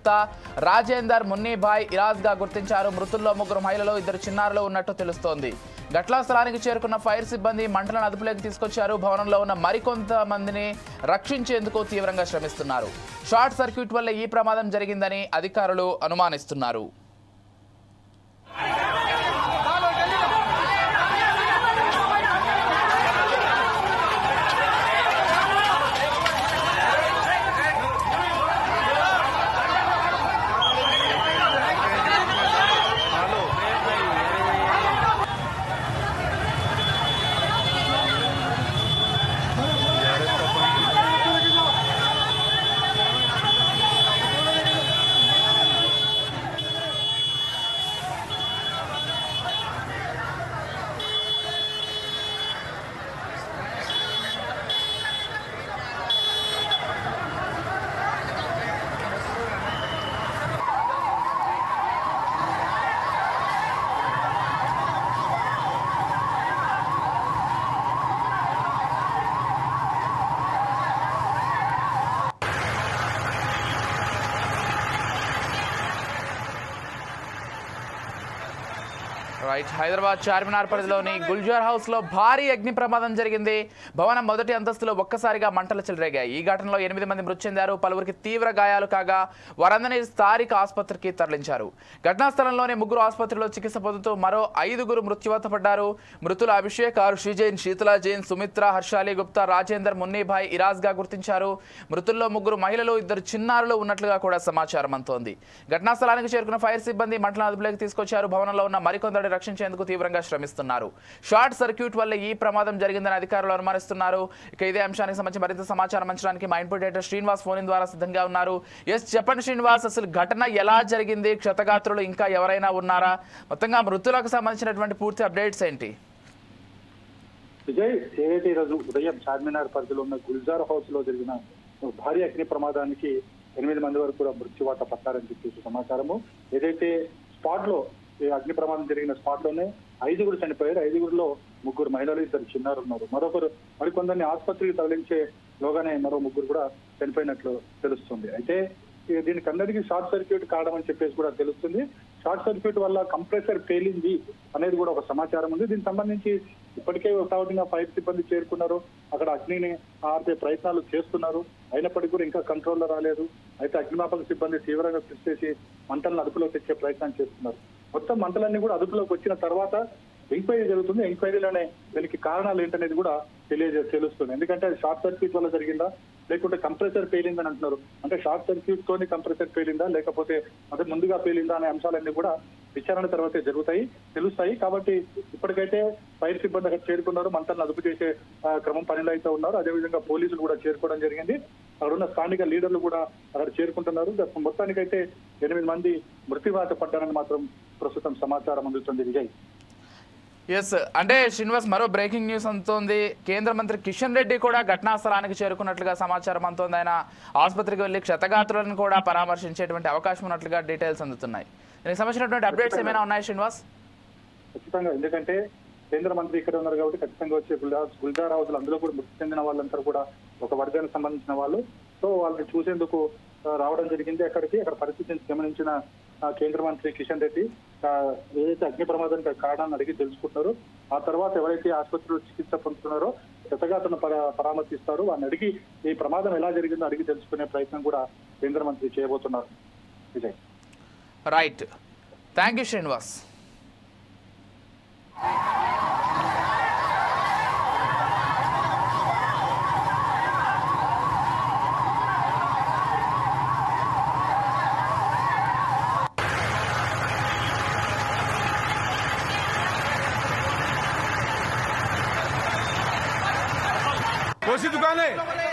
గుప్తా, రాజేందర్, మున్నీభాయ్ ఇరాజ్ గా గుర్తించారు. మృతుల్లో 3 మహిళలు, 2 చిన్నారులు ఉన్నట్టు తెలుస్తోంది. ఘటనా స్థలానికి చేరుకున్న ఫైర్ సిబ్బంది మంటలను అదుపులోకి తీసుకొచ్చారు. భవనంలో ఉన్న మరికొంతమందిని రక్షించేందుకు తీవ్రంగా శ్రమిస్తున్నారు. షార్ట్ సర్క్యూట్ వల్ల ఈ ప్రమాదం జరిగిందని అధికారులు అనుమానిస్తున్నారు. హైదరాబాద్ చార్మినార్ పరిధిలోని గుల్జార్ హౌస్ లో భారీ అగ్ని ప్రమాదం జరిగింది. భవనం మొదటి అంతస్తులో ఒక్కసారిగా మంటలు చెలరేగాయి. ఈ ఘటనలో 8 మంది మృతి చెందారు. పలువురికి తీవ్ర గాయాలు కాగా వారందరినీ స్థానిక ఆసుపత్రికి తరలించారు. ఘటనా స్థలంలోనే 3 ఆసుపత్రిలో చికిత్స పొందుతూ మరో 5 మృత్యువాత పడ్డారు. మృతుల అభిషేక్, ఆరుషి జైన్, శీతలా జైన్, సుమిత్ర, హర్షాలి గుప్తా, రాజేందర్, మున్నీభాయ్ ఇరాజ్ గా గుర్తించారు. మృతుల్లో 3 మహిళలు, 2 చిన్నారులు ఉన్నట్లుగా కూడా సమాచారం అందుతోంది. ఘటనా స్థలానికి చేరుకున్న ఫైర్ సిబ్బంది మంటలను అదుపులోకి తీసుకొచ్చారు. భవనంలో ఉన్న మరికొందరిని రక్షించేందుకు తీవ్రంగా శ్రమిస్తున్నారు. షార్ట్ సర్క్యూట్ వల్ల ఈ ప్రమాదం జరిగిందని అధికారులు అనుమానిస్తున్నారు. ఇక ఇదే అంశానికి సంబంధించి మరింత సమాచారం అంచడానికి మా ఇన్పుట్ ఎడిటర్ శ్రీనివాస్ ఫోన్ ద్వారా సిద్ధంగా ఉన్నారు. చెప్పండి శ్రీనివాస్, అసలు ఘటన ఎలా జరిగింది? క్షతగాత్రులు ఇంకా ఎవరైనా ఉన్నారా? మొత్తంగా మృతులకు సంబంధించినటువంటి పూర్తి అప్డేట్స్ ఏంటి? విజయ్, ఏదైతే ఈరోజు ఉదయం చార్మినార్ పరిధిలో ఉన్న గుల్జార్ హౌస్ లో జరిగిన భారీ అగ్ని ప్రమాదానికి 8 మంది వరకు కూడా మృత్యువాత పట్టారని చెప్పేసి సమాచారము. ఏదైతే స్పాట్ లో అగ్ని ప్రమాదం జరిగిన స్పాట్ లోనే 5 చనిపోయారు. 5లో 3 మహిళలు, 2 చిన్నారులు ఉన్నారు. మరికొందరిని ఆసుపత్రికి తరలించే లోగానే మరో 3 కూడా చనిపోయినట్లు తెలుస్తుంది. అయితే దీనికి అందరికీ షార్ట్ సర్క్యూట్ కావడం అని చెప్పేసి కూడా తెలుస్తుంది. షార్ట్ సర్క్యూట్ వల్ల కంప్రెసర్ పేలింది అనేది కూడా ఒక సమాచారం ఉంది. దీనికి సంబంధించి ఇప్పటికే ఒకటిగా ఫైర్ సిబ్బంది చేరుకున్నారు. అక్కడ అగ్నిని ఆర్పే ప్రయత్నాలు చేస్తున్నారు. అయినప్పటికీ కూడా ఇంకా కంట్రోల్లో రాలేదు. అయితే అగ్నిమాపక సిబ్బంది తీవ్రంగా కృషి చేసి మంటలను అదుపులోకి తెచ్చే ప్రయత్నం చేస్తున్నారు. మొత్తం మంటలన్నీ కూడా అదుపులోకి వచ్చిన తర్వాత ఎంక్వైరీ జరుగుతుంది. ఎంక్వైరీలోనే దీనికి కారణాలు ఏంటనేది కూడా తెలుస్తుంది. ఎందుకంటే షార్ట్ సర్క్యూట్ వల్ల జరిగిందా, లేకుంటే కంప్రెసర్ పేలిందని అంటున్నారు. అంటే షార్ట్ సర్క్యూట్ తోని కంప్రెసర్ పేలిందా, లేకపోతే అదే ముందుగా పేలిందా అనే అంశాలన్నీ కూడా విచారణ తర్వాతే తెలుస్తాయి. కాబట్టి ఇప్పటికైతే ఫైర్ సిబ్బంది అక్కడ చేరుకున్నారు. మంటలను అదుపు చేసే క్రమం పనిలో అయితే ఉన్నారు. అదేవిధంగా పోలీసులు కూడా చేరుకోవడం జరిగింది. అక్కడ ఉన్న స్థానిక లీడర్లు కూడా అక్కడ చేరుకుంటున్నారు. మొత్తానికైతే 8 మంది మృత్యువాత పడ్డారని మాత్రం ప్రస్తుతం సమాచారం అందుతుంది. విజయ్, అంటే శ్రీనివాస్, మరో బ్రేకింగ్ న్యూస్ అందుతోంది. కేంద్ర మంత్రి కిషన్ రెడ్డి కూడా ఘటనా స్థలానికి చేరుకున్నట్లుగా సమాచారం అందుతోంది. ఆయన ఆసుపత్రికి వెళ్లి క్షతగాత్రులను కూడా పరామర్శించేటువంటి అవకాశం ఉన్నట్లుగా డీటెయిల్స్ అందుతున్నాయి. దీనికి సంబంధించినటువంటి అప్డేట్స్ ఏమైనా ఉన్నాయి శ్రీనివాస్? ఖచ్చితంగా, ఎందుకంటే కేంద్ర మంత్రి ఇక్కడ ఉన్నారు కాబట్టి ఖచ్చితంగా వచ్చే గుల్జార్ హౌస్ అందులో కూడా మృతి చెందిన వాళ్ళంతా కూడా ఒక వర్గానికి సంబంధించిన వాళ్ళు. సో వాళ్ళని చూసేందుకు రావడం జరిగింది. అక్కడ పరిస్థితిని గమనించిన కేంద్ర మంత్రి కిషన్ రెడ్డి ఏదైతే అగ్ని ప్రమాదానికి కారణాన్ని అడిగి తెలుసుకుంటారో, ఆ తర్వాత ఎవరైతే ఆసుపత్రిలో చికిత్స పొందుతున్నారో క్షతగాత్రులను పరామర్శిస్తారు. వారిని అడిగి ఈ ప్రమాదం ఎలా జరిగిందో అడిగి తెలుసుకునే ప్రయత్నం కూడా కేంద్ర మంత్రి చేయబోతున్నారు. Vijay, right, thank you Srinivas. कौन सी दुकान है?